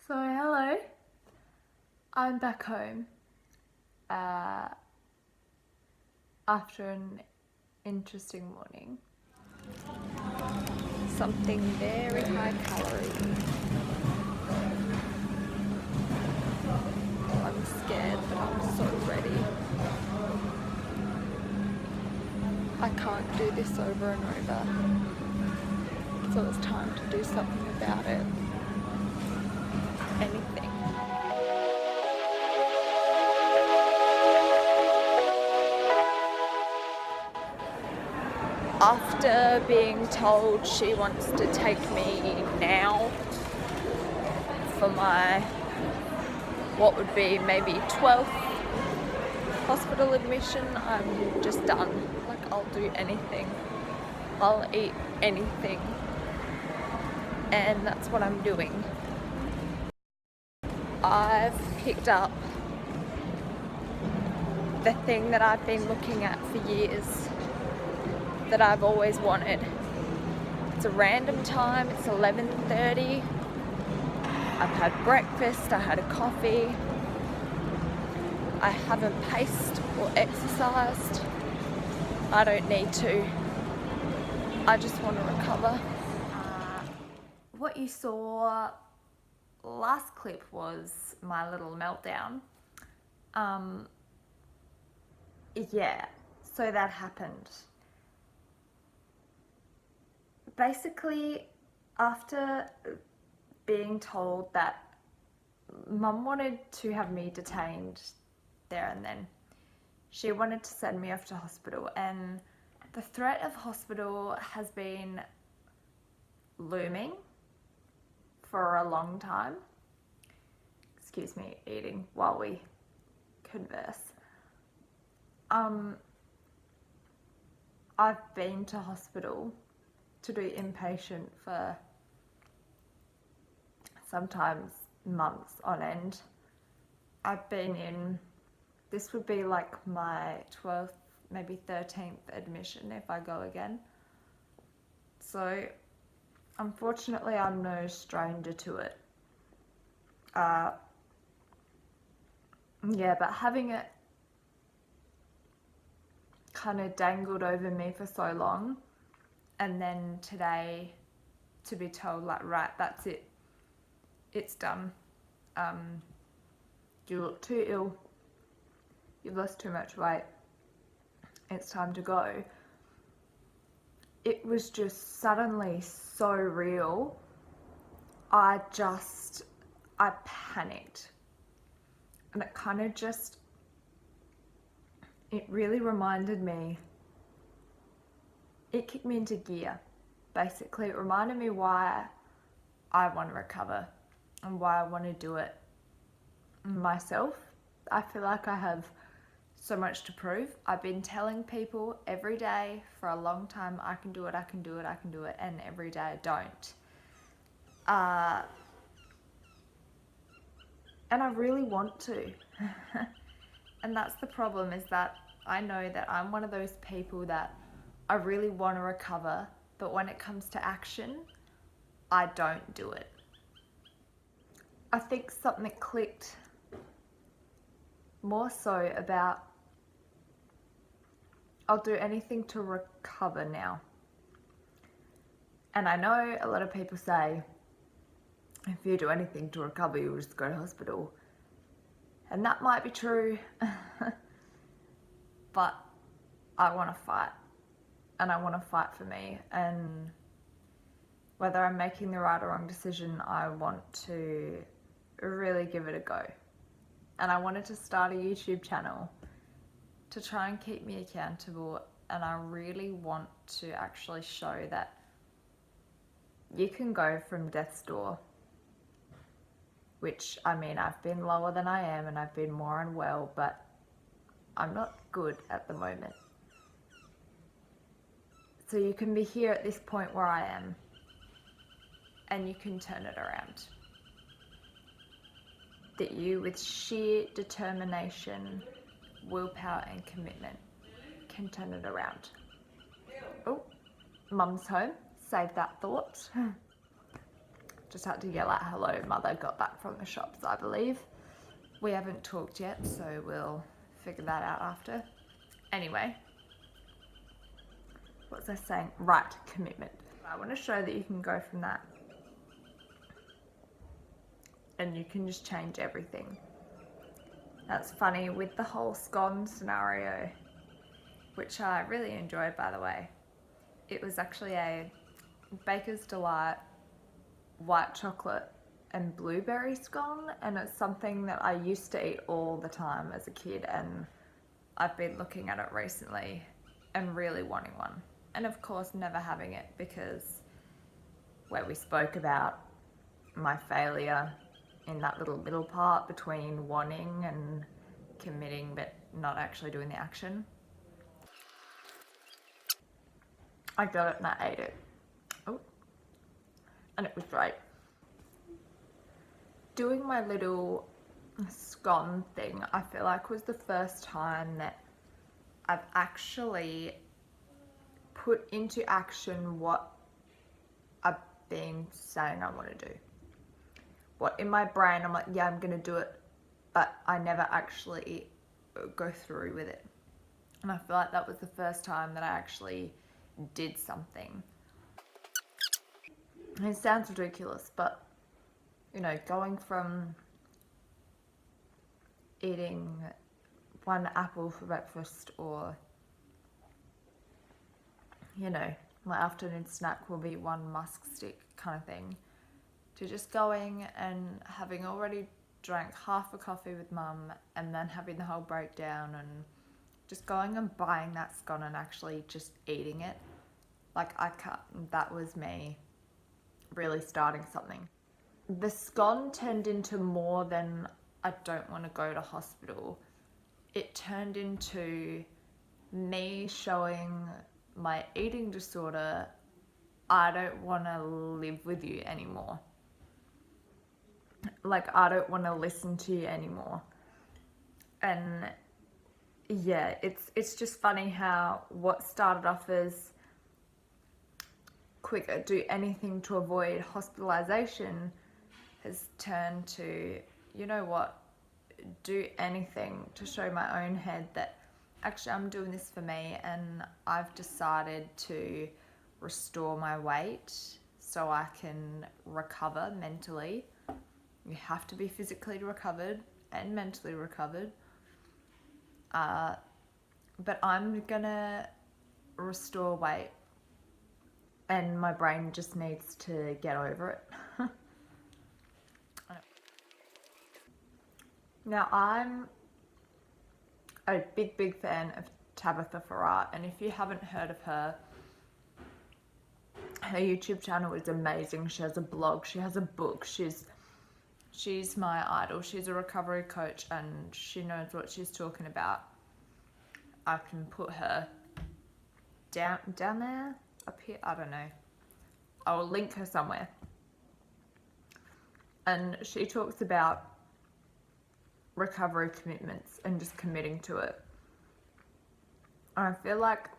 So hello, I'm back home after an interesting morning. Something very high calorie. I'm scared, but I'm so ready. I can't do this over and over. So it's time to do something about it. Anything. After being told she wants to take me now for my, what would be maybe 12th hospital admission, I'm just done. Like, I'll do anything. I'll eat anything. And that's what I'm doing. I've picked up the thing that I've been looking at for years, that I've always wanted. It's a random time, it's 11:30. I've had breakfast, I had a coffee. I haven't paced or exercised. I don't need to. I just want to recover. What you saw last clip was my little meltdown. Yeah, so that happened. Basically, after being told that Mum wanted to have me detained there and then, she wanted to send me off to hospital, and the threat of hospital has been looming for a long time. Excuse me, eating while we converse. I've been to hospital to do inpatient for sometimes months on end. I've been in, this would be like my 12th, maybe 13th admission if I go again. So unfortunately I'm no stranger to it. Yeah, but having it kind of dangled over me for so long, and then today to be told, like, right, that's it, it's done, you look too ill, you've lost too much weight, it's time to go. It was just suddenly so real. I panicked, and it kind of just, it really reminded me, it kicked me into gear. Basically, it reminded me why I want to recover and why I want to do it myself. I feel like I have so much to prove. I've been telling people every day for a long time, I can do it, I can do it, I can do it, and every day I don't. And I really want to. And that's the problem, is that I know that I'm one of those people that I really want to recover, but when it comes to action, I don't do it. I think something clicked more so about, I'll do anything to recover now. And I know a lot of people say, if you do anything to recover, you'll just go to hospital. And that might be true, but I want to fight, and I want to fight for me. And whether I'm making the right or wrong decision, I want to really give it a go. And I wanted to start a YouTube channel to try and keep me accountable, and I really want to actually show that you can go from death's door, which, I mean, I've been lower than I am and I've been more unwell, but I'm not good at the moment. So you can be here at this point where I am, and you can turn it around. That you, with sheer determination, willpower and commitment, can turn it around. Oh, Mum's home. Save that thought. Just had to yell at hello. Mother got back from the shops, I believe. We haven't talked yet, so we'll figure that out after. Anyway, what was I saying? Right, commitment. I want to show that you can go from that and you can just change everything. That's funny with the whole scone scenario, which I really enjoyed, by the way. It was actually a Baker's Delight white chocolate and blueberry scone, and it's something that I used to eat all the time as a kid, and I've been looking at it recently and really wanting one. And of course never having it, because where we spoke about my failure in that little middle part between wanting and committing but not actually doing the action. I got it and I ate it. Oh, and it was great. Doing my little scone thing, I feel like was the first time that I've actually put into action what I've been saying I want to do. What in my brain I'm like, yeah, I'm gonna do it, but I never actually go through with it. And I feel like that was the first time that I actually did something. And it sounds ridiculous, but you know, going from eating one apple for breakfast, or you know, my afternoon snack will be one musk stick kind of thing, to just going and having already drank half a coffee with mum and then having the whole breakdown and just going and buying that scone and actually just eating it. Like that was me really starting something. The scone turned into more than I don't want to go to hospital. It turned into me showing my eating disorder, I don't want to live with you anymore. Like, I don't want to listen to you anymore. And yeah, it's just funny how what started off as quick, do anything to avoid hospitalization, has turned to, you know what, do anything to show my own head that actually I'm doing this for me, and I've decided to restore my weight so I can recover mentally. You have to be physically recovered and mentally recovered. But I'm gonna restore weight, and my brain just needs to get over it. Now, I'm a big fan of Tabitha Farrar, and if you haven't heard of her, her YouTube channel is amazing. She has a blog, she has a book, she's my idol. She's a recovery coach and she knows what she's talking about. I can put her down there, up here, I don't know. I'll link her somewhere. And she talks about recovery commitments and just committing to it. And I feel like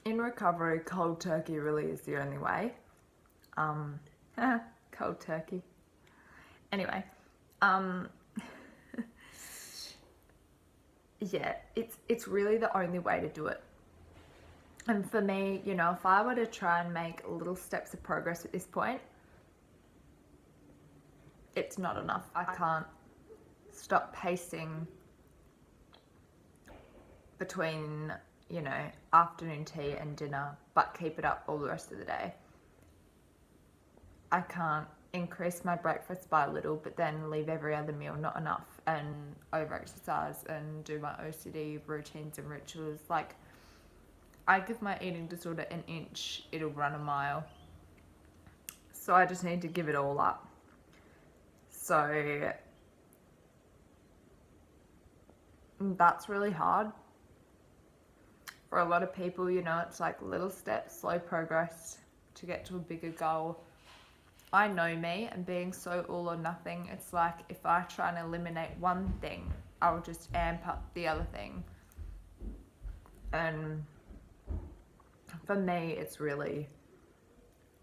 in recovery, cold turkey really is the only way. Cold turkey. Anyway, yeah, it's really the only way to do it. And for me, you know, if I were to try and make little steps of progress at this point, it's not enough. I can't stop pacing between, you know, afternoon tea and dinner, but keep it up all the rest of the day. I can't increase my breakfast by a little, but then leave every other meal not enough, and over-exercise and do my OCD routines and rituals. Like, I give my eating disorder an inch, it'll run a mile. So I just need to give it all up. So that's really hard. For a lot of people, you know, it's like little steps, slow progress to get to a bigger goal. I know me, and being so all or nothing, it's like if I try and eliminate one thing, I'll just amp up the other thing. And for me, it's really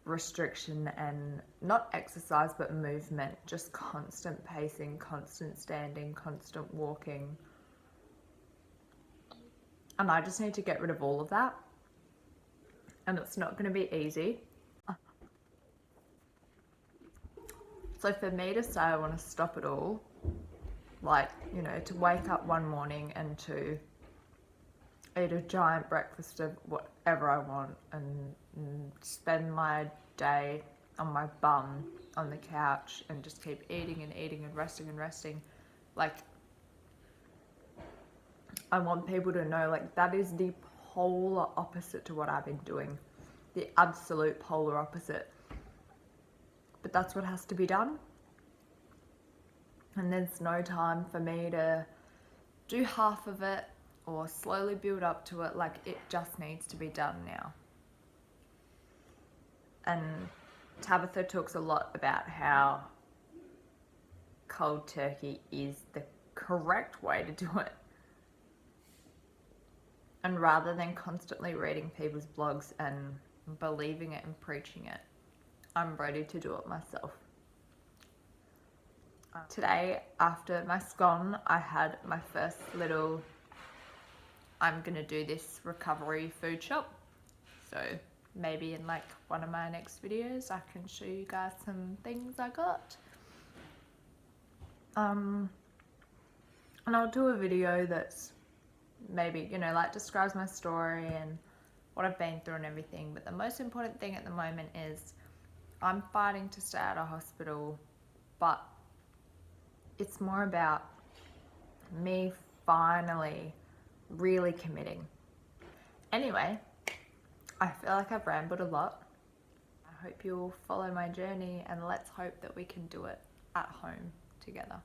restriction and not exercise but movement, just constant pacing, constant standing, constant walking. And I just need to get rid of all of that. And it's not going to be easy. So for me to say I want to stop it all, like, you know, to wake up one morning and to eat a giant breakfast of whatever I want and spend my day on my bum on the couch and just keep eating and eating and resting, like, I want people to know, like, that is the polar opposite to what I've been doing. The absolute polar opposite. But that's what has to be done. And there's no time for me to do half of it or slowly build up to it. Like, it just needs to be done now. And Tabitha talks a lot about how cold turkey is the correct way to do it. And rather than constantly reading people's blogs and believing it and preaching it, I'm ready to do it myself. Today, after my scone, I had my first little, I'm gonna do this recovery food shop. So maybe in like one of my next videos, I can show you guys some things I got. And I'll do a video that's maybe, you know, like describes my story and what I've been through and everything. But the most important thing at the moment is I'm fighting to stay out of hospital, but it's more about me finally really committing. Anyway, I feel like I've rambled a lot. I hope you'll follow my journey and let's hope that we can do it at home together.